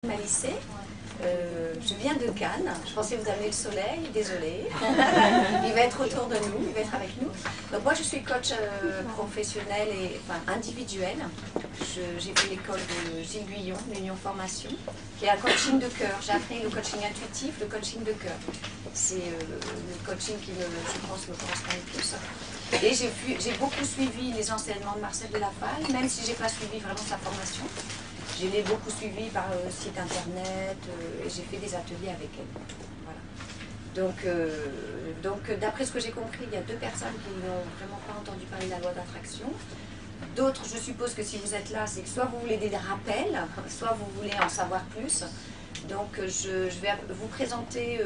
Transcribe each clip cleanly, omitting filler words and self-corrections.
Malissé. Je viens de Cannes, je pensais vous amener le soleil, désolée. Il va être autour de nous, il va être avec nous. Donc moi je suis coach professionnel et individuel. J'ai fait l'école de Gilles Guyon, l'Union Formation, qui est un coaching de cœur. J'ai appris le coaching intuitif, le coaching de cœur. C'est le coaching qui, je pense, me correspond le plus. Et j'ai beaucoup suivi les enseignements de Marcel Delafalle, même si je n'ai pas suivi vraiment sa formation. Je l'ai beaucoup suivi par site internet et j'ai fait des ateliers avec elle. Voilà. Donc d'après ce que j'ai compris, il y a deux personnes qui n'ont vraiment pas entendu parler de la loi d'attraction. D'autres, je suppose que si vous êtes là, c'est que soit vous voulez des rappels, soit vous voulez en savoir plus. Donc je vais vous présenter,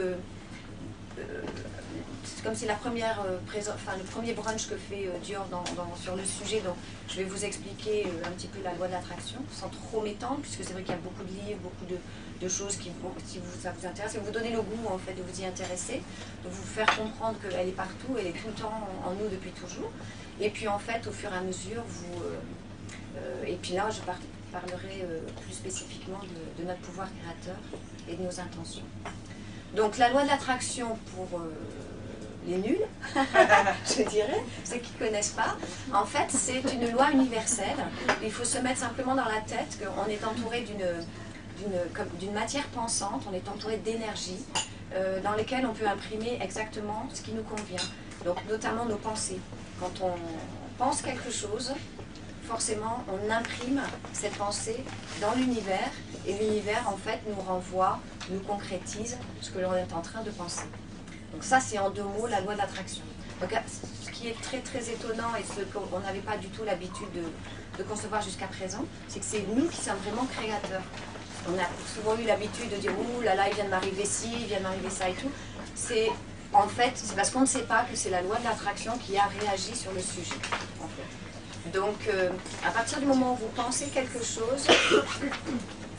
c'est comme c'est la première le premier brunch que fait Dior sur le sujet, donc je vais vous expliquer un petit peu la loi de l'attraction, sans trop m'étendre, puisque c'est vrai qu'il y a beaucoup de livres, beaucoup de choses qui vont, si ça vous intéresse, et vous donner le goût en fait de vous y intéresser, de vous faire comprendre qu'elle est partout, elle est tout le temps en nous depuis toujours, et puis en fait au fur et à mesure, et puis là je parlerai plus spécifiquement de notre pouvoir créateur et de nos intentions. Donc la loi de l'attraction pour les nuls, je dirais, ceux qui ne connaissent pas, en fait c'est une loi universelle. Il faut se mettre simplement dans la tête qu'on est entouré d'une matière pensante, on est entouré d'énergie dans lesquelles on peut imprimer exactement ce qui nous convient. Donc notamment nos pensées. Quand on pense quelque chose, forcément on imprime cette pensée dans l'univers et l'univers en fait nous renvoie, nous concrétise ce que l'on est en train de penser. Donc ça c'est en deux mots la loi de l'attraction. Donc ce qui est très très étonnant et ce qu'on n'avait pas du tout l'habitude de concevoir jusqu'à présent, c'est que c'est nous qui sommes vraiment créateurs. On a souvent eu l'habitude de dire ouh là là il vient de m'arriver ci, il vient de m'arriver ça et tout. En fait c'est parce qu'on ne sait pas que c'est la loi de l'attraction qui a réagi sur le sujet. En fait. Donc à partir du moment où vous pensez quelque chose,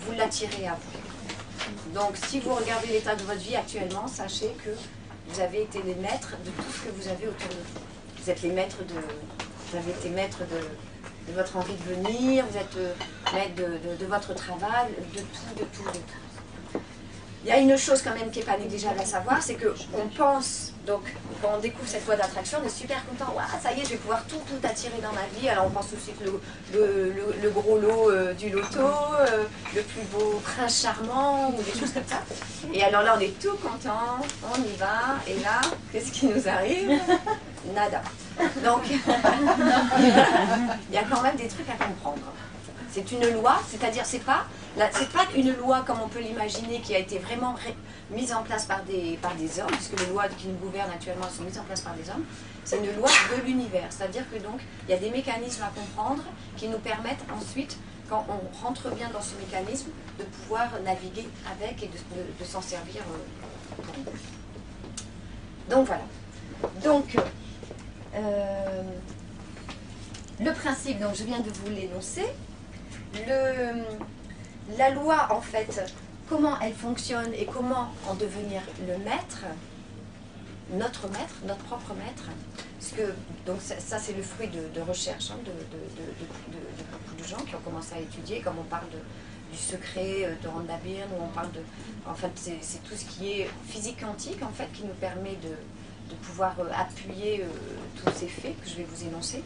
vous l'attirez à vous. Donc si vous regardez l'état de votre vie actuellement, sachez que vous avez été les maîtres de tout ce que vous avez autour de vous. Vous êtes les maîtres vous avez été maîtres de votre envie de venir, vous êtes maîtres de votre travail, de tout. Il y a une chose quand même qui n'est pas négligeable à savoir, c'est qu'on pense, donc quand on découvre cette loi d'attraction, on est super content, ouais, ça y est, je vais pouvoir tout attirer dans ma vie. Alors on pense aussi que le gros lot du loto, le plus beau prince charmant, ou des choses comme ça. Et alors là, on est tout content, on y va, et là, qu'est-ce qui nous arrive? Nada. Donc, il y a quand même des trucs à comprendre. C'est une loi, c'est-à-dire c'est pas une loi comme on peut l'imaginer qui a été vraiment mise en place par des hommes, puisque les lois qui nous gouvernent actuellement sont mises en place par des hommes. C'est une loi de l'univers, c'est-à-dire que donc il y a des mécanismes à comprendre qui nous permettent ensuite, quand on rentre bien dans ce mécanisme, de pouvoir naviguer avec et de s'en servir pour nous. Donc voilà. Donc le principe, donc je viens de vous l'énoncer. La loi, en fait, comment elle fonctionne et comment en devenir le maître, notre propre maître, parce que donc ça c'est le fruit de recherche de beaucoup de gens qui ont commencé à étudier, comme on parle du secret de Rhonda Byrne, où on parle en fait c'est tout ce qui est physique quantique en fait qui nous permet de pouvoir appuyer tous ces faits que je vais vous énoncer.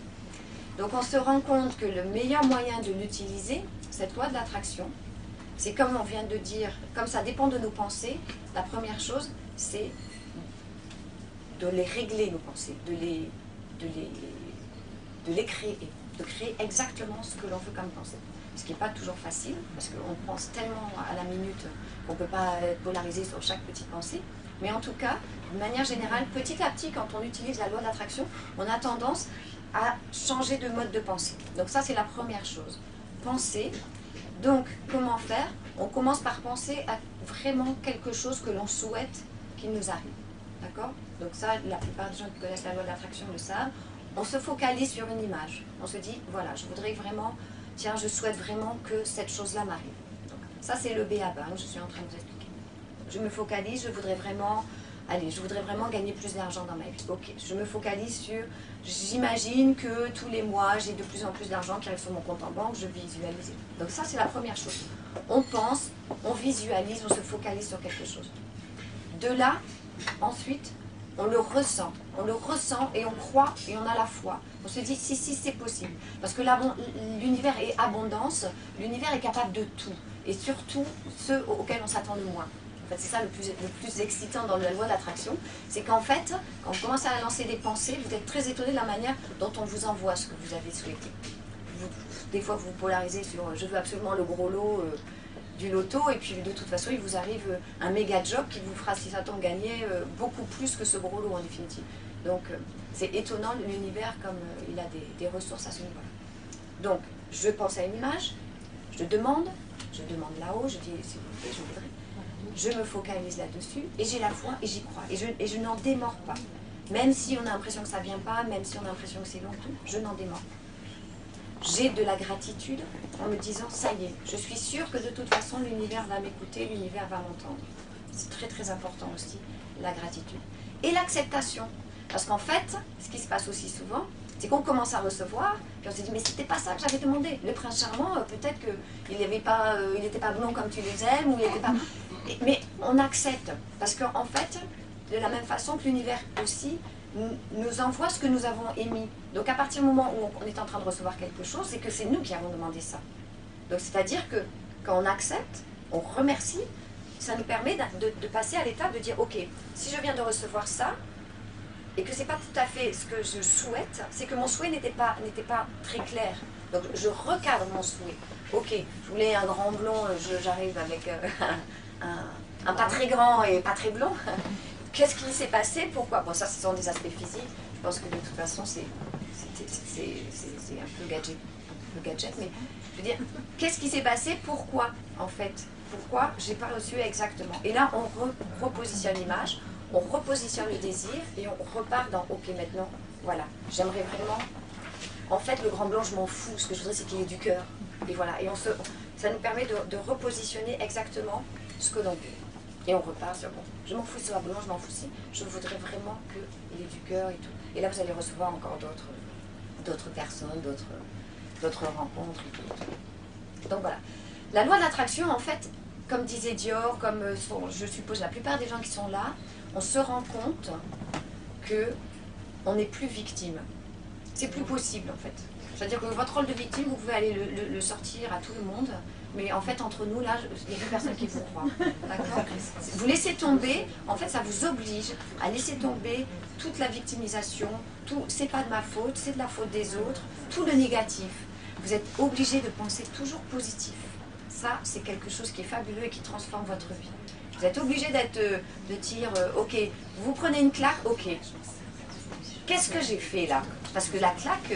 Donc on se rend compte que le meilleur moyen de l'utiliser, cette loi de l'attraction, c'est comme on vient de dire, comme ça dépend de nos pensées, la première chose, c'est de les régler nos pensées, de les créer, de créer exactement ce que l'on veut comme pensée. Ce qui n'est pas toujours facile, parce qu'on pense tellement à la minute qu'on ne peut pas être polarisé sur chaque petite pensée. Mais en tout cas, de manière générale, petit à petit, quand on utilise la loi de l'attraction, on a tendance à changer de mode de pensée. Donc ça, c'est la première chose. Penser. Donc, comment faire? On commence par penser à vraiment quelque chose que l'on souhaite qu'il nous arrive. D'accord? Donc ça, la plupart des gens qui connaissent la loi de l'attraction le savent. On se focalise sur une image. On se dit, voilà, je voudrais vraiment, tiens, je souhaite vraiment que cette chose-là m'arrive. Donc ça, c'est le b.a.-ba, je suis en train de vous expliquer. Je me focalise, je voudrais vraiment gagner plus d'argent dans ma vie. Ok, je me focalise sur, j'imagine que tous les mois, j'ai de plus en plus d'argent qui arrive sur mon compte en banque, je visualise. Donc ça, c'est la première chose. on pense, on visualise, on se focalise sur quelque chose. De là, ensuite, on le ressent et on croit et on a la foi. On se dit si c'est possible. Parce que l'univers est abondance, l'univers est capable de tout. Et surtout ceux auxquels on s'attend le moins. En fait, c'est ça le plus excitant dans la loi de l'attraction, c'est qu'en fait, quand on commence à lancer des pensées, vous êtes très étonné de la manière dont on vous envoie ce que vous avez souhaité. Des fois, vous polarisez sur « je veux absolument le gros lot du loto » et puis de toute façon, il vous arrive un méga job qui vous fera, si ça tombe, gagner beaucoup plus que ce gros lot en définitive. Donc, c'est étonnant l'univers comme il a des ressources à ce niveau-là. Donc, je pense à une image, je demande là-haut, je dis « s'il vous plaît, je voudrais ». Je me focalise là-dessus et j'ai la foi et j'y crois. Et je n'en démords pas. Même si on a l'impression que ça ne vient pas, même si on a l'impression que c'est long, tout, je n'en démords pas. J'ai de la gratitude en me disant, ça y est, je suis sûre que de toute façon l'univers va m'écouter, l'univers va m'entendre. C'est très très important aussi, la gratitude. Et l'acceptation. Parce qu'en fait, ce qui se passe aussi souvent, c'est qu'on commence à recevoir, puis on se dit, mais c'était pas ça que j'avais demandé. Le prince charmant, peut-être qu'il n'était pas blond comme tu les aimes, ou il n'était pas... Mais on accepte, parce qu'en fait, de la même façon que l'univers aussi nous envoie ce que nous avons émis. Donc à partir du moment où on est en train de recevoir quelque chose, c'est que c'est nous qui avons demandé ça. Donc c'est-à-dire que quand on accepte, on remercie, ça nous permet de passer à l'étape de dire, ok, si je viens de recevoir ça, et que ce n'est pas tout à fait ce que je souhaite, c'est que mon souhait n'était pas très clair. Donc je recadre mon souhait. Ok, je voulais un grand blond, j'arrive avec un pas très grand et pas très blond. Qu'est-ce qui s'est passé? Pourquoi? Bon, ça, ce sont des aspects physiques. Je pense que de toute façon, c'est un peu gadget, mais je veux dire, qu'est-ce qui s'est passé? Pourquoi, en fait? Pourquoi je n'ai pas reçu exactement? Et là, on repositionne l'image, on repositionne le désir et on repart dans, ok, maintenant, voilà, j'aimerais vraiment... En fait, le grand blanc, je m'en fous. Ce que je voudrais, c'est qu'il y ait du cœur. Et voilà, et ça nous permet de repositionner exactement ce que l'on veut. Et on repart sur, bon, je m'en fous que ce soit blanc, je m'en fous si, je voudrais vraiment qu'il y ait du cœur et tout. Et là, vous allez recevoir encore d'autres personnes, d'autres rencontres et tout. Donc voilà. La loi de l'attraction, en fait, comme disait Dior, comme je suppose la plupart des gens qui sont là, on se rend compte qu'on n'est plus victime. C'est plus possible, en fait. C'est-à-dire que votre rôle de victime, vous pouvez aller le sortir à tout le monde, mais en fait, entre nous, là, il n'y a plus personne qui vous croit. D'accord? Vous laissez tomber, en fait, ça vous oblige à laisser tomber toute la victimisation, tout, c'est pas de ma faute, c'est de la faute des autres, tout le négatif. Vous êtes obligé de penser toujours positif. Ça, c'est quelque chose qui est fabuleux et qui transforme votre vie. Vous êtes obligé de dire, ok, vous prenez une claque, ok. Qu'est-ce que j'ai fait là? Parce que la claque,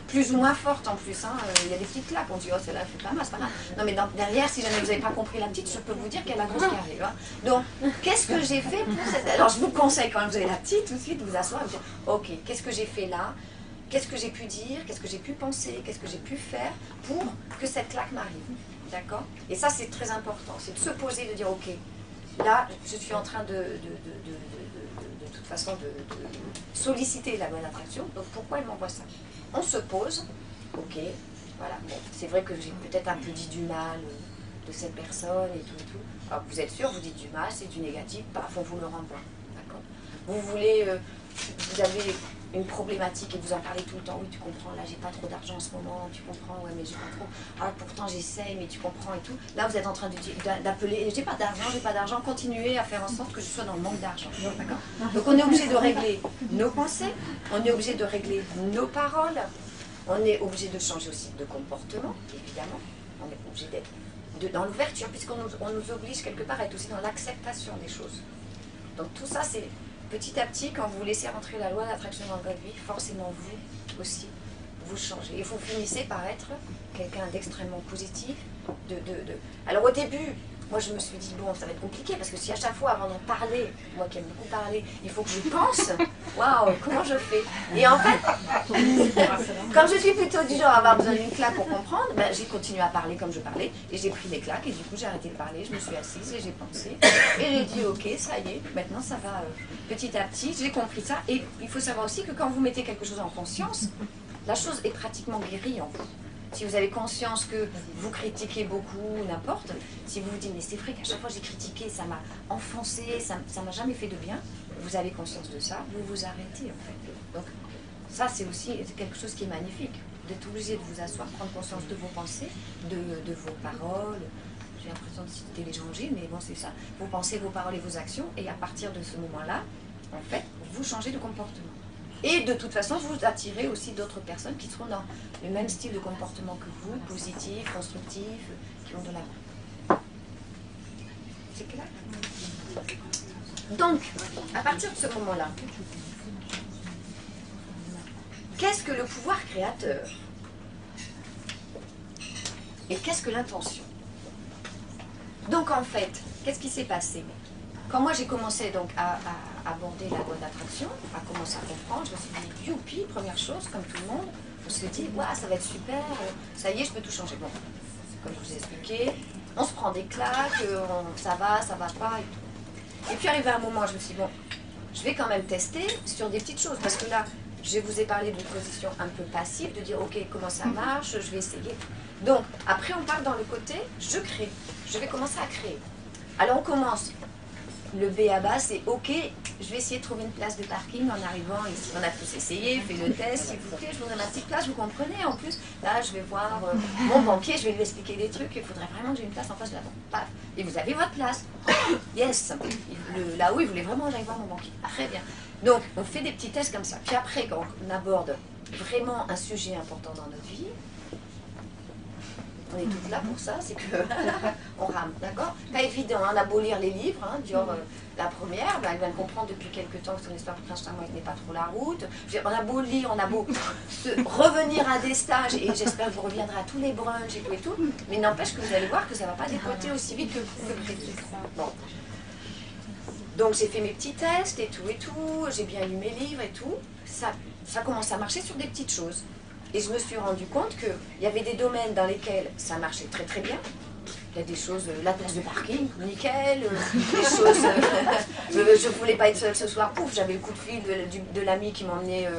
plus ou moins forte en plus, hein, il y a des petites claques, on dit, oh celle-là elle fait pas mal, c'est pas grave. Non mais derrière, si jamais vous n'avez pas compris la petite, je peux vous dire qu'elle a grosse carré. Hein. Donc, qu'est-ce que j'ai fait pour cette... Alors je vous conseille quand même, vous avez la petite, tout de suite, vous asseoir et vous dire, ok, qu'est-ce que j'ai fait là? Qu'est-ce que j'ai pu dire? Qu'est-ce que j'ai pu penser? Qu'est-ce que j'ai pu faire pour que cette claque m'arrive? D'accord? Et ça c'est très important, c'est de se poser, de dire, ok, là je suis en train de toute façon de solliciter la bonne attraction, donc pourquoi elle m'envoie ça? On se pose, ok, voilà, bon, c'est vrai que j'ai peut-être un peu dit du mal de cette personne et tout et tout. Alors vous êtes sûr, vous dites du mal, c'est du négatif, paf, on vous le renvoie, d'accord? Vous voulez, vous avez une problématique et vous en parlez tout le temps, oui tu comprends, là j'ai pas trop d'argent en ce moment, tu comprends, ouais mais j'ai pas trop, ah pourtant j'essaye mais tu comprends et tout. Là vous êtes en train d'appeler, j'ai pas d'argent, continuez à faire en sorte que je sois dans le manque d'argent, d'accord? Donc on est obligé de régler nos pensées, on est obligé de régler nos paroles, on est obligé de changer aussi de comportement, évidemment, on est obligé d'être dans l'ouverture puisqu'on nous oblige quelque part à être aussi dans l'acceptation des choses. Donc tout ça c'est... Petit à petit, quand vous laissez rentrer la loi d'attraction dans votre vie, forcément vous aussi, vous changez. Et vous finissez par être quelqu'un d'extrêmement positif. Alors au début, moi je me suis dit, bon, ça va être compliqué, parce que si à chaque fois, avant d'en parler, moi qui aime beaucoup parler, il faut que je pense, waouh, comment je fais? Et en fait, comme je suis plutôt du genre à avoir besoin d'une claque pour comprendre, ben, j'ai continué à parler comme je parlais, et j'ai pris des claques, et du coup j'ai arrêté de parler, je me suis assise, et j'ai pensé, et j'ai dit, ok, ça y est, maintenant ça va petit à petit, j'ai compris ça, et il faut savoir aussi que quand vous mettez quelque chose en conscience, la chose est pratiquement guérie en vous. si vous avez conscience que vous critiquez beaucoup, n'importe, si vous vous dites, mais c'est vrai qu'à chaque fois que j'ai critiqué, ça m'a enfoncé, ça m'a jamais fait de bien, vous avez conscience de ça, vous vous arrêtez en fait. Donc ça c'est aussi quelque chose qui est magnifique, d'être obligé de vous asseoir, prendre conscience de vos pensées, de vos paroles. J'ai l'impression de citer l'évangile, mais bon c'est ça. Vos pensées, vos paroles et vos actions, et à partir de ce moment-là, en fait, vous changez de comportement. Et de toute façon, vous attirez aussi d'autres personnes qui seront dans le même style de comportement que vous, positif, constructif, qui ont de l'amour. C'est clair? Donc, à partir de ce moment-là, qu'est-ce que le pouvoir créateur? Et qu'est-ce que l'intention? Donc en fait, qu'est-ce qui s'est passé? Quand moi j'ai commencé donc à aborder la loi d'attraction, à commencer à comprendre, je me suis dit, youpi, première chose, comme tout le monde, on se dit, ouais, ça va être super, ça y est, je peux tout changer. Bon, comme je vous ai expliqué, on se prend des claques, ça va pas, et tout. Et puis arrivé un moment, je me suis dit, bon, je vais quand même tester sur des petites choses, parce que là, je vous ai parlé d'une position un peu passive, de dire, ok, comment ça marche, je vais essayer. Donc, après on part dans le côté, je crée, je vais commencer à créer. Alors on commence. Le B à bas, c'est ok, je vais essayer de trouver une place de parking en arrivant ici. On a tous essayé, fait le test, s'il vous plaît, je voudrais ma petite place, vous comprenez. En plus, là, je vais voir mon banquier, je vais lui expliquer des trucs, il faudrait vraiment que j'ai une place en face de la banque. Paf. Et vous avez votre place. Yes. Là-haut, il voulait vraiment que j'aille voir mon banquier. Très bien. Donc, on fait des petits tests comme ça. Puis après, quand on aborde vraiment un sujet important dans notre vie, on est toutes là pour ça, c'est que on rame, d'accord? Pas évident, on a beau lire les livres, hein, Dior, la première, ben, elle vient de comprendre depuis quelques temps que son histoire de prince charmant n'est pas trop la route. On a beau lire, on a beau revenir à des stages, et j'espère que vous reviendrez à tous les brunchs et tout, mais n'empêche que vous allez voir que ça ne va pas décoter aussi vite que prévu. Bon. Donc j'ai fait mes petits tests et tout, j'ai bien lu mes livres et tout, ça commence à marcher sur des petites choses. Et je me suis rendu compte qu'il y avait des domaines dans lesquels ça marchait très très bien. Il y a des choses, la place de parking, nickel, des choses, je ne voulais pas être seule ce soir, pouf, j'avais le coup de fil de l'ami qui m'emmenait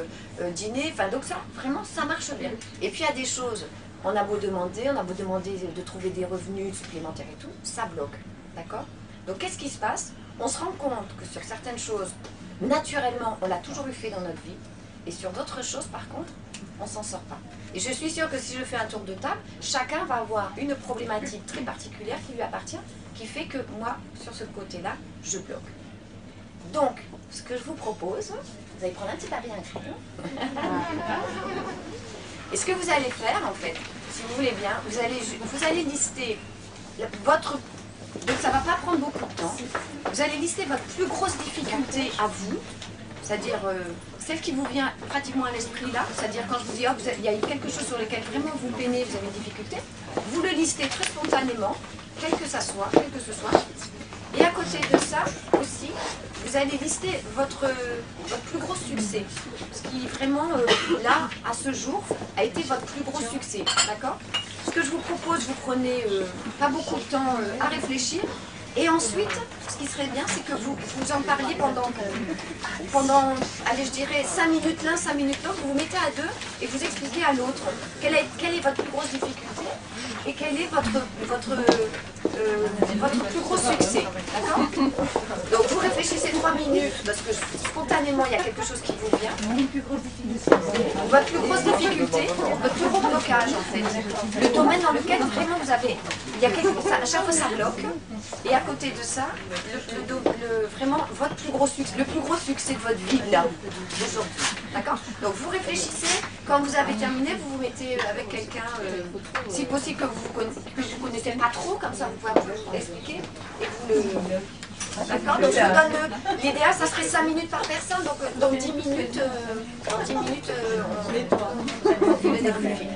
dîner, enfin donc ça, vraiment, ça marche bien. Et puis il y a des choses, on a beau demander de trouver des revenus supplémentaires et tout, ça bloque, d'accord? Donc qu'est-ce qui se passe? On se rend compte que sur certaines choses, naturellement, on l'a toujours eu fait dans notre vie, et sur d'autres choses, par contre, on ne s'en sort pas. Et je suis sûre que si je fais un tour de table, chacun va avoir une problématique très particulière qui lui appartient, qui fait que moi, sur ce côté-là, je bloque. Donc, ce que je vous propose, vous allez prendre un petit papier et un crayon. Et ce que vous allez faire, en fait, si vous voulez bien, vous allez lister votre... Donc ça ne va pas prendre beaucoup de temps. Vous allez lister votre plus grosse difficulté à vous, c'est-à-dire celle qui vous vient pratiquement à l'esprit là, c'est-à-dire quand je vous dis oh, il y a quelque chose sur lequel vraiment vous peinez, vous avez une difficulté, vous le listez très spontanément, quel que ce soit. Et à côté de ça aussi, vous allez lister votre plus gros succès. Ce qui vraiment, là, à ce jour, a été votre plus gros succès. D'accord? Ce que je vous propose, vous prenez pas beaucoup de temps à réfléchir. Et ensuite, ce qui serait bien, c'est que vous en parliez pendant, allez, je dirais 5 minutes l'un, 5 minutes l'autre, vous vous mettez à deux et vous expliquez à l'autre quelle est votre plus grosse difficulté et quel est votre plus gros succès. D'accord? Donc vous réfléchissez 3 minutes parce que spontanément il y a quelque chose qui vous vient. Votre plus grosse difficulté, votre plus gros blocage en fait. Le domaine dans lequel vraiment vous avez, à chaque fois ça bloque. Et à côté de ça, vraiment votre plus gros succès, le plus gros succès de votre vie là, aujourd'hui. D'accord? Donc vous réfléchissez, quand vous avez terminé, vous vous mettez avec quelqu'un, si possible que vous connaissez pas trop, comme ça vous pouvez un peu l'expliquer, et vous le... D'accord? Donc je vous donne l'idéal, ça serait 5 minutes par personne, donc 10 minutes, on fait le débriefing.